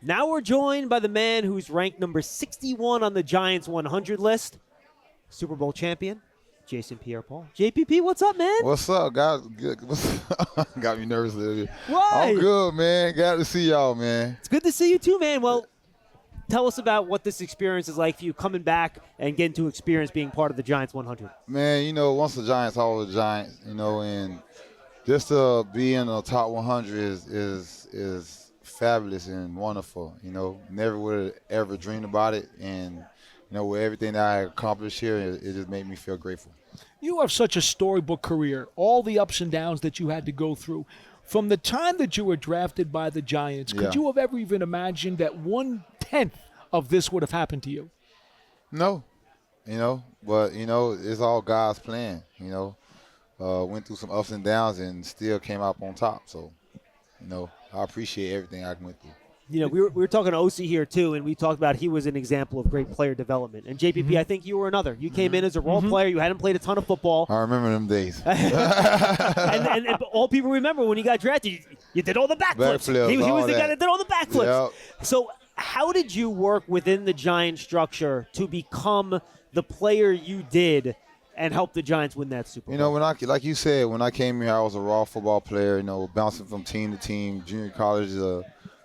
Now we're joined by the man who's ranked number 61 on the Giants 100 list, Super Bowl champion, Jason Pierre-Paul. JPP, what's up, man? What's up, guys? Good. Got me nervous a little bit. Why? I'm good, man. Glad to see y'all, man. It's good to see you too, man. Well, tell us about what this experience is like for you coming back and getting to experience being part of the Giants 100. Man, once the Giants, always the Giants, and just to be in the top 100 is fabulous and wonderful. Never would have ever dreamed about it, and with everything that I accomplished here, it just made me feel grateful. You have such a storybook career, all the ups and downs that you had to go through. From the time that you were drafted by the Giants, could you have ever even imagined that 1/10 of this would have happened to you? No, but it's all God's plan. Went through some ups and downs and still came out on top. So, I appreciate everything I went through. We were talking to OC here, too, and we talked about he was an example of great player development. And, JPP, I think you were another. You came in as a role player. You hadn't played a ton of football. I remember them days. and all people remember when you got drafted, you did all the backflips. He was the guy that did all the backflips. Yep. So how did you work within the Giant structure to become the player you did and help the Giants win that Super Bowl? Like you said, when I came here, I was a raw football player, bouncing from team to team, junior college,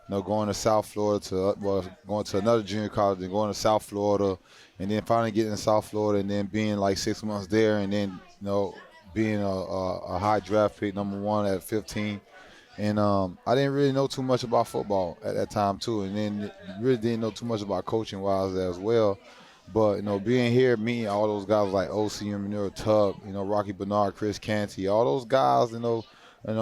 going to South Florida going to another junior college and going to South Florida, and then finally getting to South Florida and then being like 6 months there, and then, being a high draft pick, number 1 at 15. And I didn't really know too much about football at that time, too, and then really didn't know too much about coaching-wise as well. But, being here, meeting all those guys like O.C. Manure, Tuck, Rocky Bernard, Chris Canty, all those guys,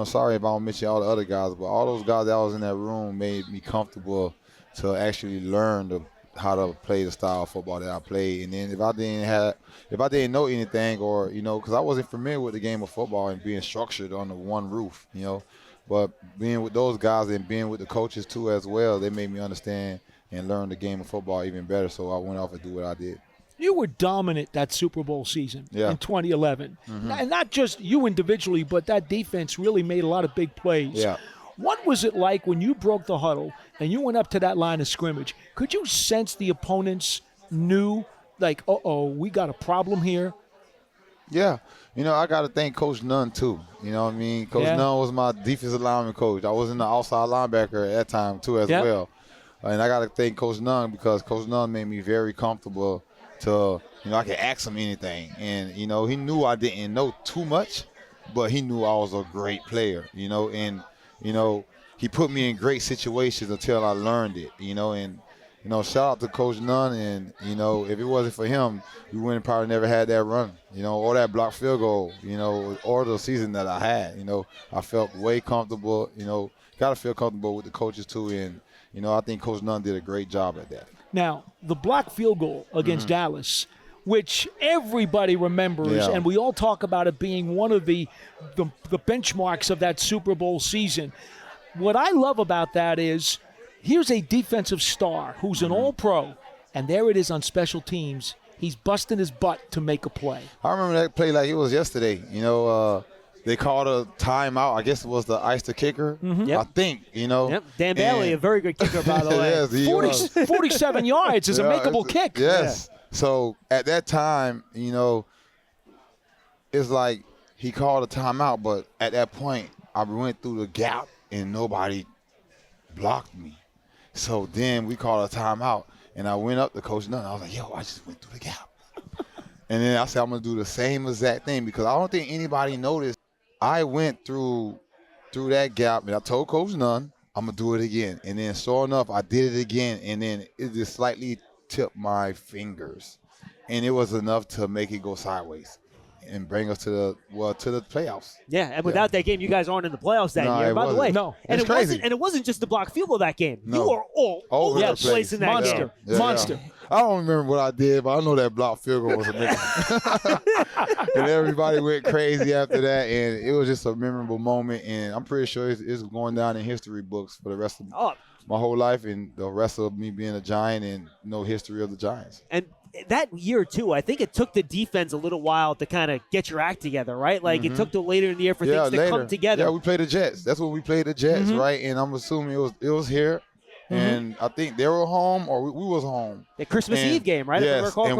sorry if I don't mention all the other guys, but all those guys that was in that room made me comfortable to actually learn how to play the style of football that I played. And then if I didn't know anything, or because I wasn't familiar with the game of football and being structured under one roof, but being with those guys and being with the coaches too as well, they made me understand and learn the game of football even better. So I went off and do what I did. You were dominant that Super Bowl season in 2011. And not just you individually, but that defense really made a lot of big plays. Yeah. What was it like when you broke the huddle and you went up to that line of scrimmage? Could you sense the opponents knew, like, we got a problem here? Yeah. I got to thank Coach Nunn, too. You know what I mean? Coach Nunn was my defensive lineman coach. I was in the outside linebacker at that time, too, as well. And I got to thank Coach Nunn because Coach Nunn made me very comfortable to, I could ask him anything. And, he knew I didn't know too much, but he knew I was a great player, and, he put me in great situations until I learned it, and, shout out to Coach Nunn. And, if it wasn't for him, we wouldn't probably never had that run, or that blocked field goal, or the season that I had. I felt way comfortable, got to feel comfortable with the coaches too. And, I think Coach Nunn did a great job at that. Now, the blocked field goal against Dallas, which everybody remembers, and we all talk about it being one of the benchmarks of that Super Bowl season. What I love about that is here's a defensive star who's an all-pro, and there it is on special teams. He's busting his butt to make a play. I remember that play like it was yesterday. They called a timeout. I guess it was to ice the kicker. I think, Yep. Dan Bailey, a very good kicker, by the way. Yes, 47 yards is a makeable kick. Yes. Yeah. So at that time, it's like he called a timeout, but at that point, I went through the gap and nobody blocked me. So then we called a timeout, and I went up to Coach Nunn. I was like, I just went through the gap. And then I said, I'm going to do the same exact thing because I don't think anybody noticed. I went through that gap, and I told Coach Nunn, I'm going to do it again. And then, sure enough, I did it again, and then it just slightly tipped my fingers. And it was enough to make it go sideways and bring us to the playoffs. Yeah, and without that game, you guys aren't in the playoffs that year, by the way. No, and it's crazy. And it wasn't just the blocked field goal that game. No. You were all over the place in that game. Monster. I don't remember what I did, but I know that blocked field goal was amazing. And everybody went crazy after that, and it was just a memorable moment. And I'm pretty sure it's going down in history books for the rest of my whole life and the rest of me being a Giant and history of the Giants. And that year, too, I think it took the defense a little while to kind of get your act together, right? Like, it took till later in the year for things to come together. Yeah, we played the Jets. That's when we played the Jets, right? And I'm assuming it was here and I think they were home or we was home. The Christmas Eve game, right? Yes, and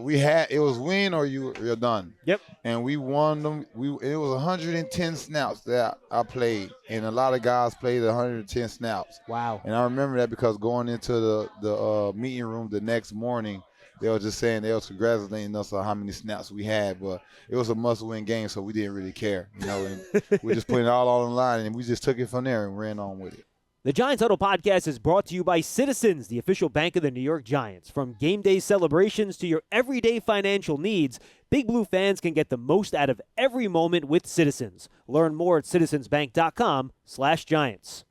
we had it was win or you're done. Yep. And we won them. It was 110 snaps that I played, and a lot of guys played 110 snaps. Wow. And I remember that because going into the meeting room the next morning, they were just saying they was congratulating us on how many snaps we had, but it was a must-win game, so we didn't really care, And we just put it all on the line, and we just took it from there and ran on with it. The Giants Huddle podcast is brought to you by Citizens, the official bank of the New York Giants. From game day celebrations to your everyday financial needs, Big Blue fans can get the most out of every moment with Citizens. Learn more at citizensbank.com/Giants.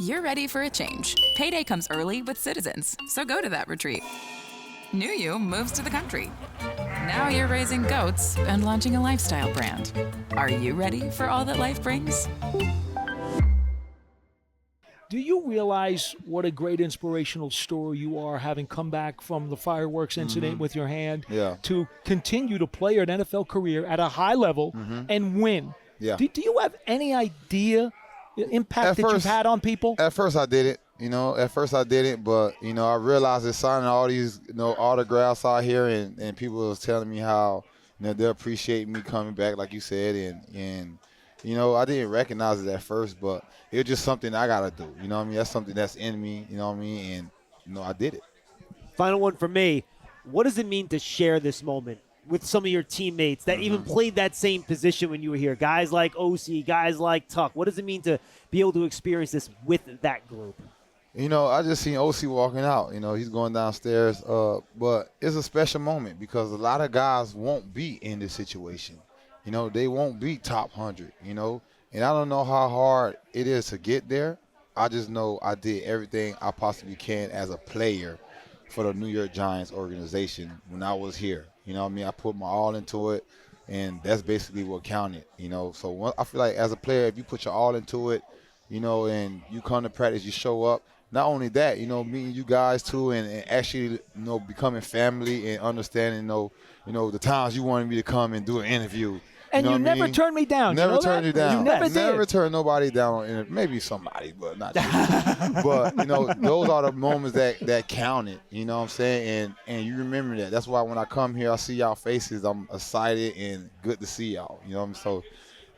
You're ready for a change. Payday comes early with Citizens, so go to that retreat. New you moves to the country. Now you're raising goats and launching a lifestyle brand. Are you ready for all that life brings? Do you realize what a great inspirational story you are, having come back from the fireworks incident with your hand to continue to play an NFL career at a high level and win? Yeah. Do you have any idea the impact that you've had on people? At first I did it. But, I realized that signing all these, autographs out here and people was telling me how, they appreciate me coming back, like you said, and I didn't recognize it at first, but it was just something I got to do. That's something that's in me, and, I did it. Final one for me. What does it mean to share this moment with some of your teammates that even played that same position when you were here? Guys like OC, guys like Tuck. What does it mean to be able to experience this with that group? I just seen OC walking out. He's going downstairs. But it's a special moment because a lot of guys won't be in this situation. They won't be top 100, and I don't know how hard it is to get there. I just know I did everything I possibly can as a player for the New York Giants organization when I was here. I put my all into it, and that's basically what counted, So I feel like as a player, if you put your all into it, and you come to practice, you show up. Not only that, meeting you guys too, and actually, becoming family and understanding, the times you wanted me to come and do an interview. And you never turned me down. Never turned you down. You never did. Never turned nobody down. Maybe somebody, but not you. But, those are the moments that counted, you know what I'm saying? And you remember that. That's why when I come here, I see y'all faces, I'm excited and good to see y'all, So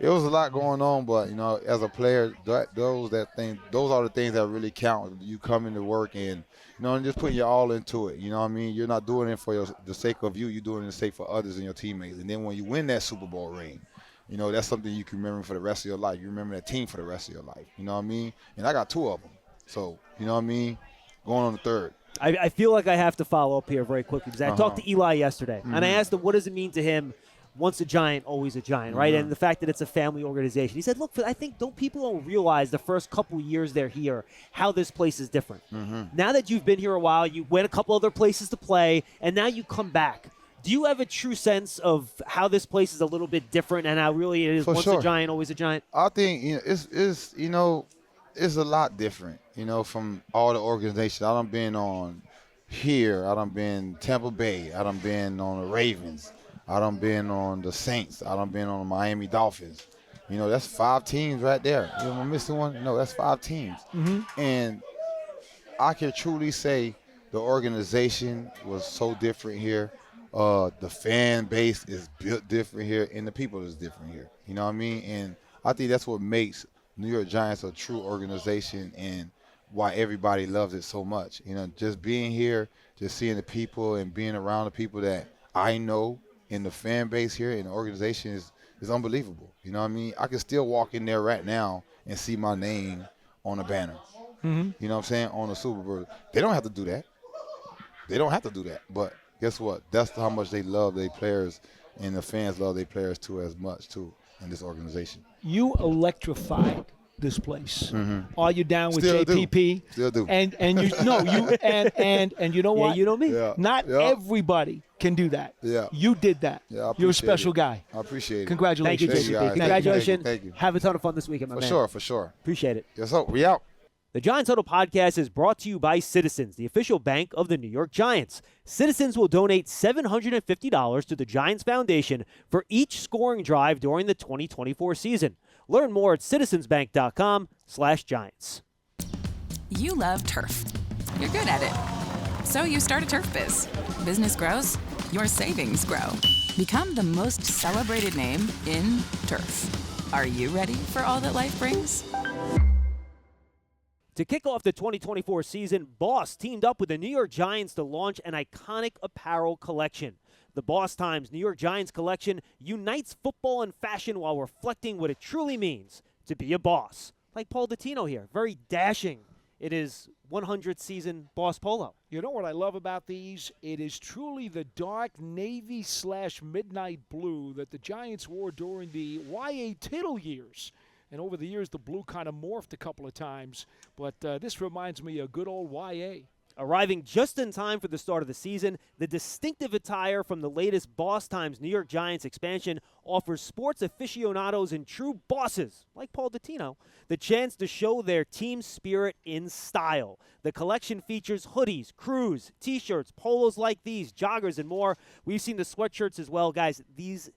it was a lot going on, but, as a player, those are the things that really count. You coming to work and, and just putting your all into it. You're not doing it for the sake of you. You're doing it for the sake of others and your teammates. And then when you win that Super Bowl ring, that's something you can remember for the rest of your life. You remember that team for the rest of your life. And I got 2 of them. So, going on the 3rd. I feel like I have to follow up here very quickly because I talked to Eli yesterday, and I asked him what does it mean to him once a Giant, always a Giant, right? And the fact that it's a family organization. He said, look, I think people don't realize the first couple years they're here how this place is different. Now that you've been here a while, you went a couple other places to play, and now you come back. Do you have a true sense of how this place is a little bit different and how really it is once a Giant, always a Giant? I think it's a lot different, from all the organizations. I done been on here. I done been Tampa Bay. I done been on the Ravens. I done been on the Saints. I done been on the Miami Dolphins. That's 5 teams right there. Am I missing one? No, that's 5 teams. And I can truly say the organization was so different here. The fan base is built different here, and the people is different here. You know what I mean? And I think that's what makes New York Giants a true organization and why everybody loves it so much. Just being here, just seeing the people and being around the people that I know, and the fan base here and the organization is unbelievable. You know what I mean? I can still walk in there right now and see my name on a banner. You know what I'm saying? On the Super Bowl. They don't have to do that. But guess what? That's how much they love their players, and the fans love their players too as much too in this organization. You electrified this place. Are you down with Still JPP? Still do. And you know what? Yeah, you know me. Yeah. Not everybody can do that. Yeah. You did that. Yeah, You're a special guy. I appreciate it. Congratulations. Thank you, Thank you, JPP. guys. Congratulations. Thank you. Have a ton of fun this weekend, my man. For sure. Appreciate it. Yes, sir. We out. The Giants Huddle podcast is brought to you by Citizens, the official bank of the New York Giants. Citizens will donate $750 to the Giants Foundation for each scoring drive during the 2024 season. Learn more at citizensbank.com/Giants. You love turf. You're good at it. So you start a turf biz. Business grows, your savings grow. Become the most celebrated name in turf. Are you ready for all that life brings? To kick off the 2024 season, Boss teamed up with the New York Giants to launch an iconic apparel collection. The Boss Times New York Giants collection unites football and fashion while reflecting what it truly means to be a boss. Like Paul Dottino here, very dashing. It is 100th season Boss Polo. You know what I love about these? It is truly the dark navy/midnight blue that the Giants wore during the Y.A. Tittle years. And over the years, the blue kind of morphed a couple of times. But this reminds me of good old Y.A. Arriving just in time for the start of the season, the distinctive attire from the latest Boss Times New York Giants expansion offers sports aficionados and true bosses, like Paul Dottino, the chance to show their team spirit in style. The collection features hoodies, crews, T-shirts, polos like these, joggers, and more. We've seen the sweatshirts as well. Guys, these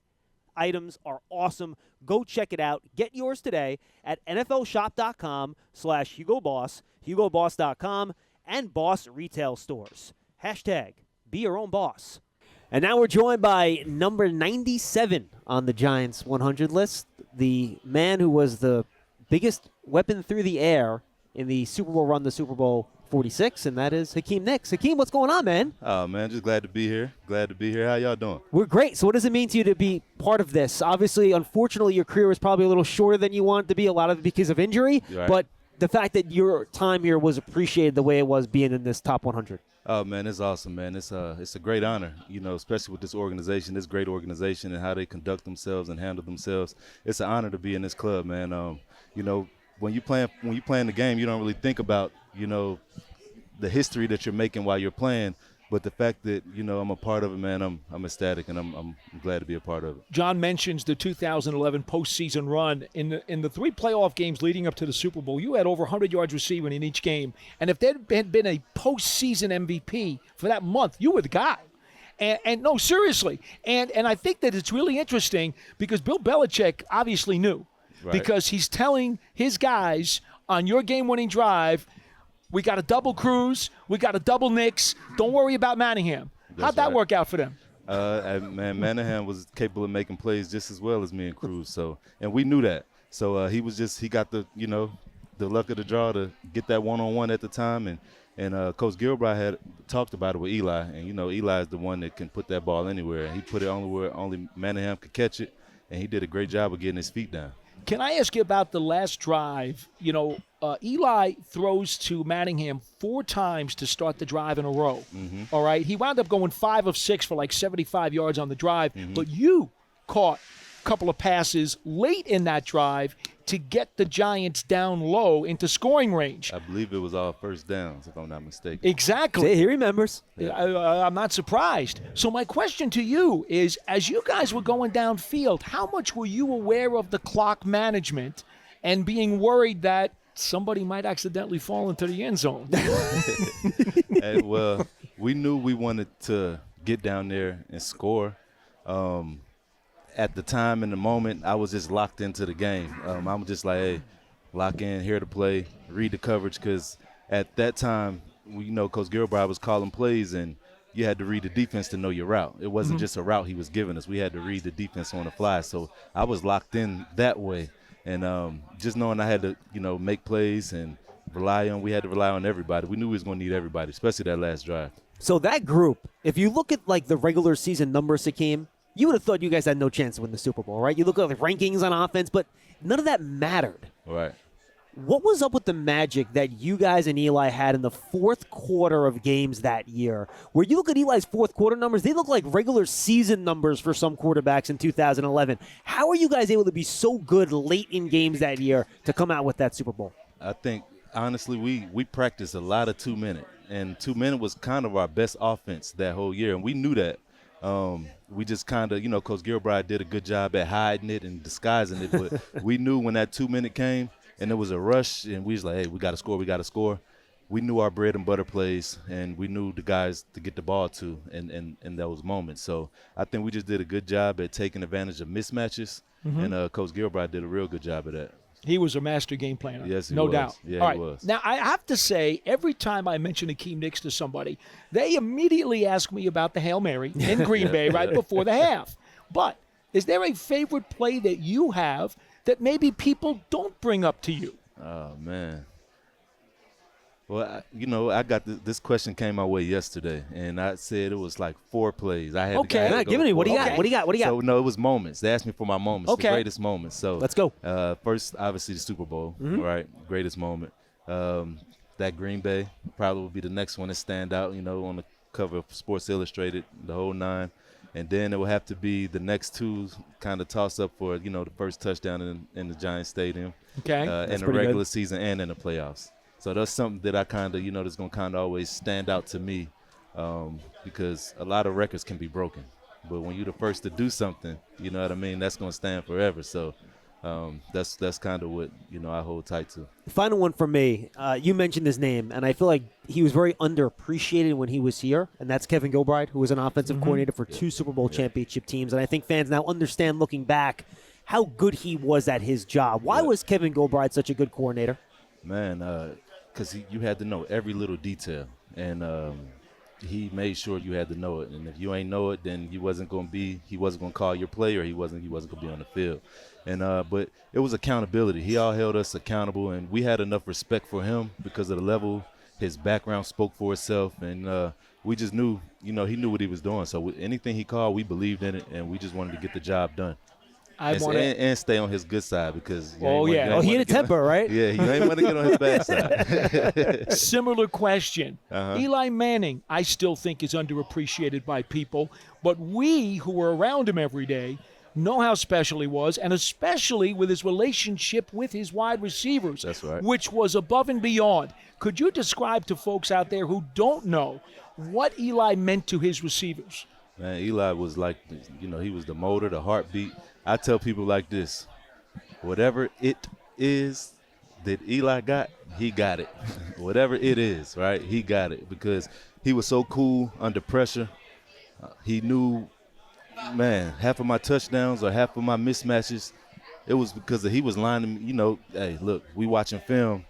items are awesome. Go check it out. Get yours today at nflshop.com/HugoBoss, HugoBoss.com, and Boss retail stores. Hashtag be your own boss. And now we're joined by number 97 on the Giants 100 list, the man who was the biggest weapon through the air in the Super Bowl run, the Super Bowl 46, and that is Hakeem Nicks. Hakeem, what's going on, man? Oh, man, just glad to be here. Glad to be here. How y'all doing? We're great. So what does it mean to you to be part of this? Obviously, unfortunately, your career was probably a little shorter than you wanted to be, a lot of it because of injury, Right. But the fact that your time here was appreciated the way it was being in this top 100. Oh, man, it's awesome, man. It's a great honor, you know, especially with this organization, this great organization, and how they conduct themselves and handle themselves. It's an honor to be in this club, man. You know, when you playing the game, you don't really think about, you know, the history that you're making while you're playing. But the fact that, you know, I'm a part of it, man, I'm ecstatic, and I'm glad to be a part of it. John mentions the 2011 postseason run. In the 3 playoff games leading up to the Super Bowl, you had over 100 yards receiving in each game. And if there had been a postseason MVP for that month, you were the guy. And no, seriously. And I think that it's really interesting because Bill Belichick obviously knew. Right. Because he's telling his guys on your game-winning drive, we got a double Cruz, we got a double Nicks. Don't worry about Manningham. How'd that work out for them? Man, Manningham was capable of making plays just as well as me and Cruz. And we knew that. So he got the luck of the draw to get that one-on-one at the time. And Coach Gilbride had talked about it with Eli. And, you know, Eli is the one that can put that ball anywhere. And he put it only where only Manningham could catch it. And he did a great job of getting his feet down. Can I ask you about the last drive? You know, Eli throws to Manningham 4 times to start the drive in a row. Mm-hmm. All right? He wound up going 5 of 6 for like 75 yards on the drive. Mm-hmm. But you caught a couple of passes late in that drive to get the Giants down low into scoring range. I believe it was all first downs, if I'm not mistaken. Exactly. See, he remembers. I'm not surprised. So my question to you is, as you guys were going downfield, how much were you aware of the clock management and being worried that somebody might accidentally fall into the end zone? Well, we knew we wanted to get down there and score. At the time, in the moment, I was just locked into the game. I'm just like, hey, lock in, here to play, read the coverage, because at that time, Coach Gilbride was calling plays, and you had to read the defense to know your route. It wasn't just a route he was giving us. We had to read the defense on the fly. So I was locked in that way. And just knowing I had to, make plays and we had to rely on everybody. We knew we was going to need everybody, especially that last drive. So that group, if you look at like the regular season numbers, Hakeem, you would have thought you guys had no chance to win the Super Bowl, right? You look at the rankings on offense, but none of that mattered. Right. What was up with the magic that you guys and Eli had in the fourth quarter of games that year? Where you look at Eli's fourth quarter numbers, they look like regular season numbers for some quarterbacks in 2011. How are you guys able to be so good late in games that year to come out with that Super Bowl? I think, honestly, we practiced a lot of 2-minute, and 2-minute was kind of our best offense that whole year, and we knew that. We just kind of, Coach Gilbride did a good job at hiding it and disguising it, but we knew when that 2-minute came and there was a rush and we was like, hey, we got to score. We knew our bread and butter plays, and we knew the guys to get the ball to in those moments. So I think we just did a good job at taking advantage of mismatches, and Coach Gilbride did a real good job of that. He was a master game planner. Yes, he no was. doubt. Yeah, All right. he was. Now, I have to say, every time I mention Hakeem Nicks to somebody, they immediately ask me about the Hail Mary in Green Bay right before the half. But is there a favorite play that you have that maybe people don't bring up to you? Oh, man. Well, I got this question came my way yesterday, and I said it was like 4 plays. I had Okay. to Give me what do you got? What do you got? What do you got? So, no, it was moments. They asked me for my moments, Okay. the greatest moments. So Let's go. First, obviously, the Super Bowl, right? Greatest moment. That Green Bay probably would be the next one to stand out, on the cover of Sports Illustrated, the whole 9. And then it will have to be the next 2 kind of toss up for, the first touchdown in the Giants Stadium. Okay. In the regular season and in the playoffs. So that's something that I kind of, that's going to kind of always stand out to me because a lot of records can be broken. But when you're the first to do something, you know what I mean, that's going to stand forever. So that's kind of what, I hold tight to. Final one for me. You mentioned his name, and I feel like he was very underappreciated when he was here, and that's Kevin Gilbride, who was an offensive coordinator for 2 Super Bowl championship teams. And I think fans now understand, looking back, how good he was at his job. Why was Kevin Gilbride such a good coordinator? Man, because you had to know every little detail, and he made sure you had to know it. And if you ain't know it, then he wasn't going to call your play, or he wasn't going to be on the field. And but it was accountability. He all held us accountable, and we had enough respect for him because of the level. His background spoke for itself, and we just knew, he knew what he was doing. So anything he called, we believed in it, and we just wanted to get the job done. And stay on his good side because he had a temper, right? Yeah, you ain't want to get on his bad side. Similar question. Eli Manning, I still think is underappreciated by people, but we who were around him every day know how special he was, and especially with his relationship with his wide receivers, That's right. which was above and beyond. Could you describe to folks out there who don't know what Eli meant to his receivers? Man, Eli was like, he was the motor, the heartbeat. I tell people like this, whatever it is that Eli got, he got it. Whatever it is, right, he got it because he was so cool under pressure. He knew, man, half of my touchdowns or half of my mismatches, it was because he was lining, hey, look, we watching film.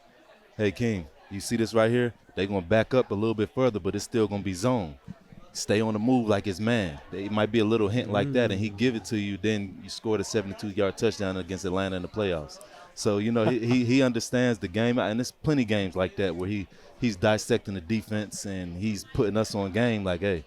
Hey, King, you see this right here? They're going to back up a little bit further, but it's still going to be zone. Stay on the move like it's man. It might be a little hint like that, and he give it to you. Then you scored a 72-yard touchdown against Atlanta in the playoffs. So he understands the game, and there's plenty games like that where he's dissecting the defense and he's putting us on game. Like, hey,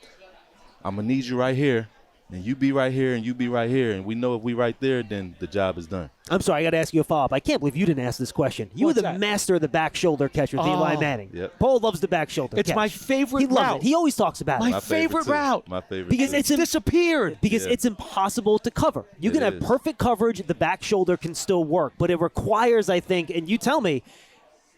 I'm gonna need you right here, and you be right here, and you be right here, and we know if we right there, then the job is done. I'm sorry, I got to ask you a follow-up. I can't believe you didn't ask this question. You What's were the that? master of the back shoulder catch with Eli Manning. Yep. Paul loves the back shoulder It's catch. my favorite He loves route. it. He always talks about My it. My favorite too. route. My favorite Because too. it's disappeared. Because Yeah. it's impossible to cover. You can It have is. perfect coverage. The back shoulder can still work. But it requires, I think, and you tell me,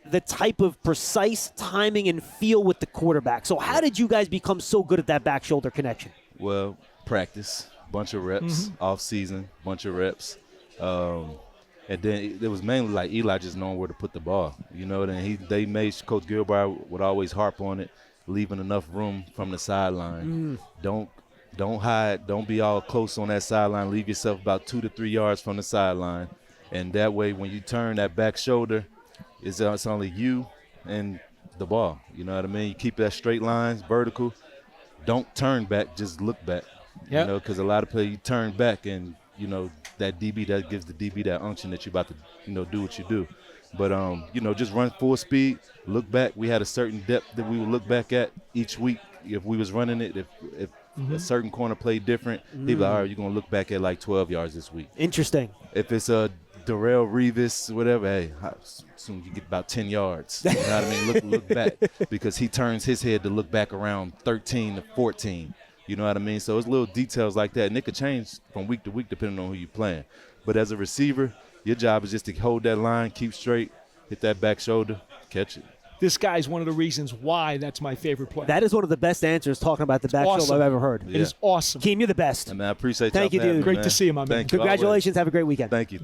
the type of precise timing and feel with the quarterback. So how did you guys become so good at that back shoulder connection? Well, practice, bunch of reps, off season, bunch of reps. And then it was mainly like Eli just knowing where to put the ball. And they made Coach Gilbride would always harp on it, leaving enough room from the sideline. Don't hide. Don't be all close on that sideline. Leave yourself about 2 to 3 yards from the sideline. And that way when you turn that back shoulder, it's only you and the ball. You know what I mean? You keep that straight line, vertical. Don't turn back, just look back. Yep. Because a lot of players, you turn back and, that DB, that gives the DB that unction that you're about to, do what you do. But, just run full speed, look back. We had a certain depth that we would look back at each week if we was running it. If a certain corner played different, he'd be like, all right, you're going to look back at like 12 yards this week. Interesting. If it's a Darrell Revis, whatever, hey, soon you get about 10 yards. You know what I mean? Look back because he turns his head to look back around 13 to 14. You know what I mean? So it's little details like that, and it could change from week to week depending on who you're playing. But as a receiver, your job is just to hold that line, keep straight, hit that back shoulder, catch it. This guy's one of the reasons why that's my favorite play. That is one of the best answers talking about the back shoulder I've ever heard. It is awesome. Keem, you're the best. I appreciate Thank y'all you, dude. having me, Great man. to see you, my man. Thank you. Congratulations. Have a great weekend. Thank you.